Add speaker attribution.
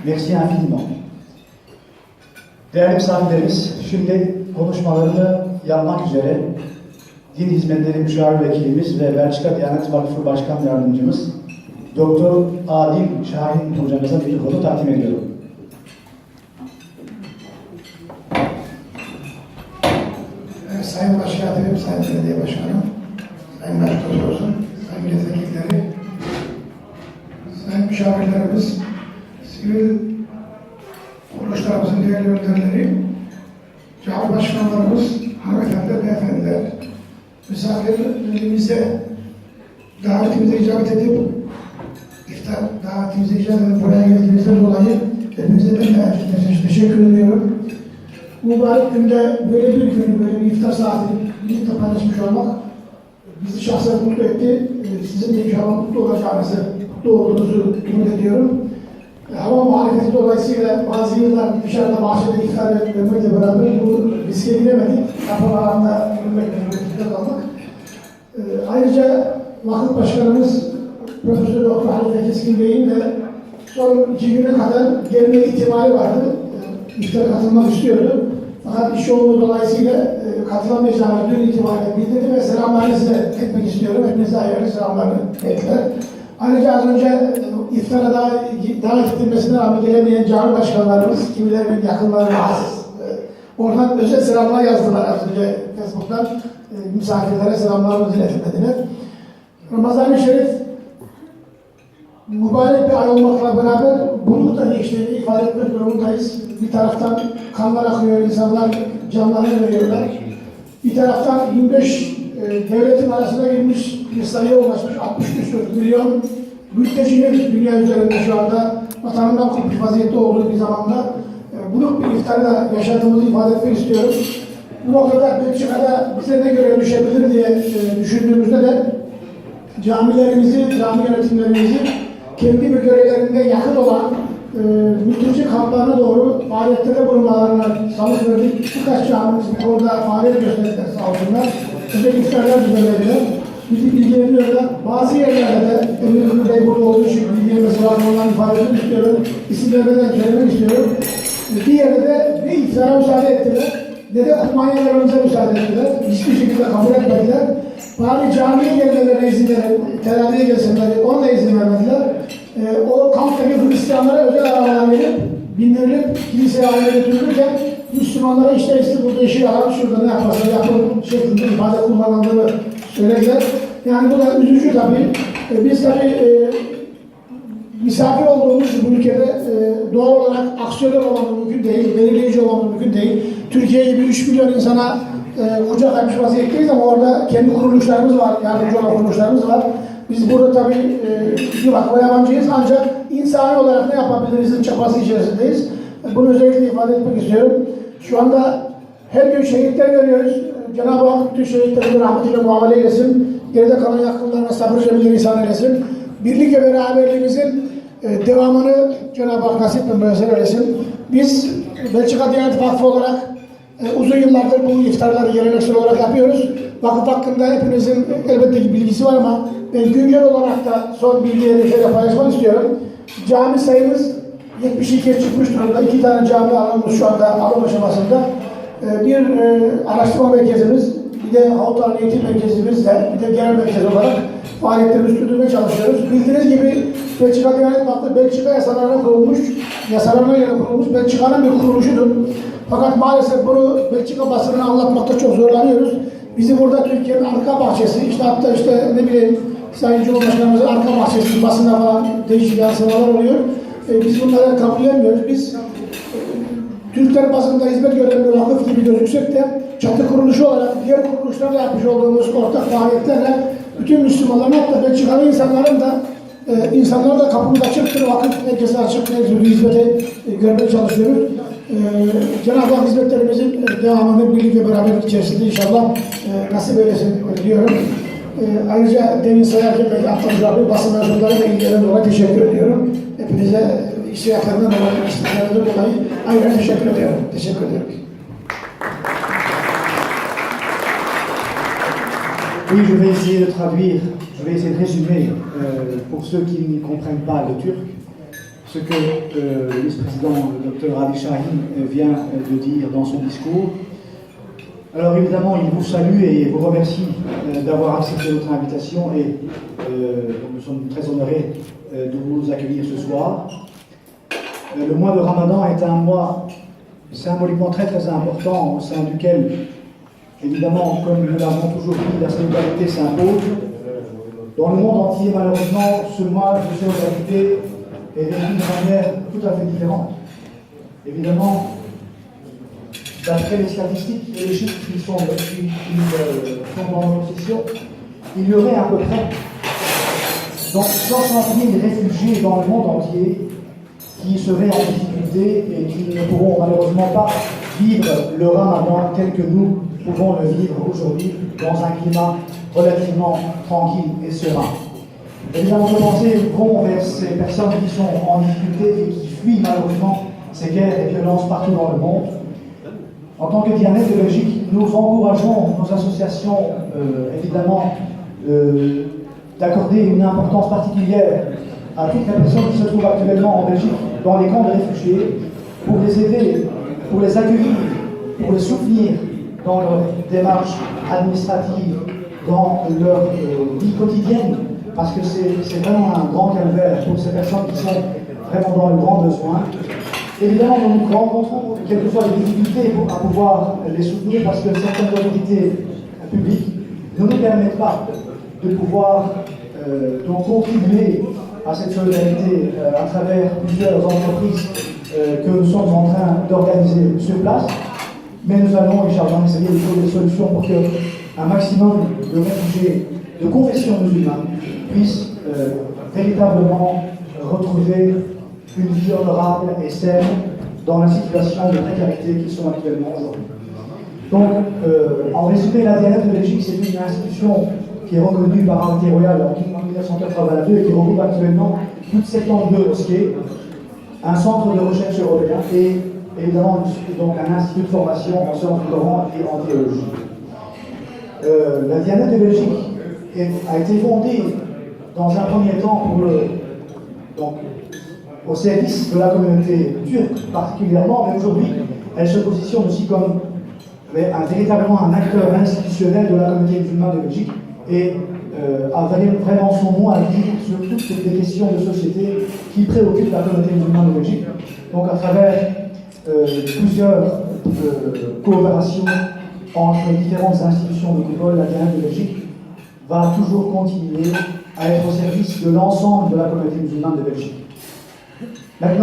Speaker 1: Merci infiniment. Değerli misafirlerimiz, şimdi konuşmalarını yapmak üzere Din Hizmetleri Müşavir Vekilimiz ve Belçika Diyanet Vakfı Başkan Yardımcımız Doktor Adil Şahin hocamıza mikrofonu takdim ediyorum.
Speaker 2: Sayın Başkanım, Sayın Belediye Başkanım, Sayın Merkez olsun, Sayın Milletvekilleri, Sayın Müşavirlerimiz, sivil kuruluşlarımızın değerli önderleri, cami başkanlarımız, hanımefendiler, beyefendiler, misafirlerimize davetimize icabet edip, iftar davetimize icabet edip buraya geldiğimizden dolayı hepinize ben de teşekkür ediyorum. Mübarek günde böyle bir günü, böyle bir iftar saatini birlikte paylaşmış olmak bizi şahsen mutlu etti. Sizin de inşallah mutlu olacağınızı, mutlu olduğunuzu ümit ediyorum. Hava muhalefeti dolayısıyla bazı yıllar dışarıda bahçede iftar vermekle beraber bu riske giremedik. Kapalı alanda yürümekle kalmak. Ayrıca vakıf başkanımız Profesör Doktor Halit Keskin Bey'in de son 2 güne kadar gelme ihtimali vardı. İftara katılmak istiyordu. Fakat iş yoğunluğu dolayısıyla katılamayacağını dün itibariyle bildirdi ve selamlarını size etmek istiyorum. Hepinize hayırlı selamlarını ettiler. Ayrıca az önce iftara davet edilmesine rağmen gelemeyen cami başkanlarımız, kimilerinin yakınları rahatsız. Oradan özel selamlar yazdılar az önce Facebook'tan. Misafirlere selamlarımızı iletilmediler. Ramazan-ı Şerif mübarek bir ay olmakla beraber bunu da geçtiğini ifade etmek durumundayız. Bir taraftan kanlar akıyor, insanlar canlarını veriyorlar. Bir taraftan 25 devletin arasına girmiş bir sayıya ulaşmış 60 milyon mültecinin dünya üzerinde şu anda vatanından kopmuş vaziyette olduğu bir zamanda bunu bir iftarda yaşadığımızı ifade etmek istiyorum. Bu noktada Belçika'da bize ne göre düşebilir diye düşündüğümüzde de camilerimizi, cami yönetimlerimizi kendi bölgelerinde yakın olan mülteci kamplarına doğru faaliyetlere bulunmalarına salık verdik. Birkaç camimiz bu konuda faaliyet gösterdiler sağ olsunlar. Özel iftarlar düzenlediler. Bizi bilgileniyorlar. Bazı yerlerde de Emir Bey burada olduğu için bilgilenmesi var. Ondan ifade etmek istiyorum. İsimlerden söylemek istiyorum. Bir yerde de ne iftara müsaade ettiler, ne de kumanyalarımıza müsaade ettiler. Hiçbir şekilde kabul etmediler. Bari camiye gelmelerine izin verin, teraviye gelsinler, ona da izin vermediler. O kamptaki Hristiyanlara özel arabalar verip, bindirilip kiliseye aile götürülürken Müslümanlara işte burada işi yalan, şurada ne yaparsa yapın şeklinde ifade kullanıldığını söylediler. Yani bu da üzücü tabii. Biz tabii misafir olduğumuz bu ülkede doğal olarak aksiyonel olmamız mümkün değil, belirleyici olmamız mümkün değil. Türkiye gibi 3 milyon insana kucak açmış vaziyetteyiz ama orada kendi kuruluşlarımız var, yardımcı olan kuruluşlarımız var. Biz burada tabii bir vakfa yabancıyız ancak insani olarak ne yapabiliriz'in çabası içerisindeyiz. Bunu özellikle ifade etmek istiyorum. Şu anda her gün şehitler görüyoruz. Cenab-ı Hak bütün şehitlerine rahmetiyle muamele eylesin. Geride kalan yakınlarına sabır cemil ihsan eylesin. Birlik ve beraberliğimizin devamını Cenab-ı Hak nasip ve müyesser eylesin. Biz Belçika Diyanet Vakfı olarak uzun yıllardır bu iftarları geleneksel olarak yapıyoruz. Vakıf hakkında hepinizin elbette ki bilgisi var ama ben güncel olarak da son bilgileri şöyle paylaşmak istiyorum. Cami sayımız 72'ye çıkmış durumda. 2 tane cami alımımız şu anda alım aşamasında. Bir araştırma merkezimiz, bir de Havutlar Eğitim Merkezimizle, bir de genel merkez olarak faaliyetlerimizi sürdürmeye çalışıyoruz. Bildiğiniz gibi Belçika Diyanet Vakfı Belçika yasalarına kurulmuş, yasalarına göre kurulmuş, Belçika'nın bir kuruluşudur. Fakat maalesef bunu Belçika basınına anlatmakta çok zorlanıyoruz. Bizi burada Türkiye'nin arka bahçesi, işte hatta ne bileyim Sayın Cumhurbaşkanımızın arka bahçesi basında falan değişik yansımalar oluyor. Biz bunları kabullenmiyoruz. Biz Türkler basında hizmet gören bir vakıf gibi gözüksek de çatı kuruluşu olarak diğer kuruluşlarla yapmış olduğumuz ortak faaliyetlerle bütün Müslümanların hatta Belçikalı insanlara da kapımız açıktır, vakıf merkezi açıktır, hizmeti görmeye çalışıyoruz. Cenab-ı Hak hizmetlerimizin devamını birlik ve beraberlik içerisinde inşallah nasip eylesin diyorum. Ayrıca demin sayarken belki atlamış abi basın mensupları ve ilgilerinden dolayı teşekkür ediyorum. Hepinize iştiyaklarından dolayı, iştiyaklarından dolayı ayrıca teşekkür ediyorum. Teşekkür ediyorum.
Speaker 1: Oui, je vais essayer de traduire, je vais essayer de résumer pour ceux qui ne comprennent pas le turc ce que le vice-président, le Dr Adil Shahin, vient de dire dans son discours. Alors évidemment, il vous salue et vous remercie d'avoir accepté notre invitation et donc nous sommes très honorés de vous accueillir ce soir. Le mois de Ramadan est un mois symboliquement très très important au sein duquel, évidemment, comme nous l'avons toujours dit, la solidarité s'impose. Dans le monde entier, malheureusement, ce mois de solidarité est vécu de manière tout à fait différente. Évidemment, d'après les statistiques et les chiffres qui sont dans nos possessions, il y aurait à peu près donc 60 000 réfugiés dans le monde entier qui seraient en difficulté et qui ne pourront malheureusement pas vivre le Ramadan tel que nous pouvons le vivre aujourd'hui dans un climat relativement tranquille et serein. Évidemment, nos pensées vont vers ces personnes qui sont en difficulté et qui fuient malheureusement ces guerres et violences partout dans le monde. En tant que Dianet de Belgique, nous encourageons nos associations, évidemment, d'accorder une importance particulière à toutes les personnes qui se trouvent actuellement en Belgique dans les camps de réfugiés, pour les aider, pour les accueillir, pour les soutenir dans leur démarche administrative, dans leur vie quotidienne, parce que c'est vraiment un grand calvaire pour ces personnes qui sont vraiment dans le grand besoin. Évidemment, nous rencontrons quelquefois des difficultés à pouvoir les soutenir parce que certaines autorités publiques ne nous permettent pas de pouvoir donc contribuer à cette solidarité à travers plusieurs entreprises que nous sommes en train d'organiser sur place. Mais nous allons, Inch'Allah, essayer de trouver des solutions pour qu'un maximum de réfugiés de confession musulmane puissent véritablement retrouver une vie honorable et saine dans la situation de précarité qu'ils sont actuellement aujourd'hui. Donc, en résumé, la Dianet de Belgique, c'est une institution qui est reconnue par Arrêté Royal en 1982 et qui regroupe actuellement plus de 72 mosquées, un centre de recherche européen et évidemment donc un institut de formation en sciences du Coran et en théologie. La Dianet de Belgique a été fondée dans un premier temps au service de la communauté turque particulièrement, mais aujourd'hui elle se positionne aussi comme véritablement un acteur institutionnel de la communauté musulmane de Belgique et a vraiment son mot à dire sur toutes les questions de société qui préoccupent la communauté musulmane de Belgique. Donc à travers plusieurs coopérations entre différentes institutions de coupole, la Dianet de Belgique va toujours continuer à être au service de l'ensemble de la communauté musulmane de Belgique. Maintenant,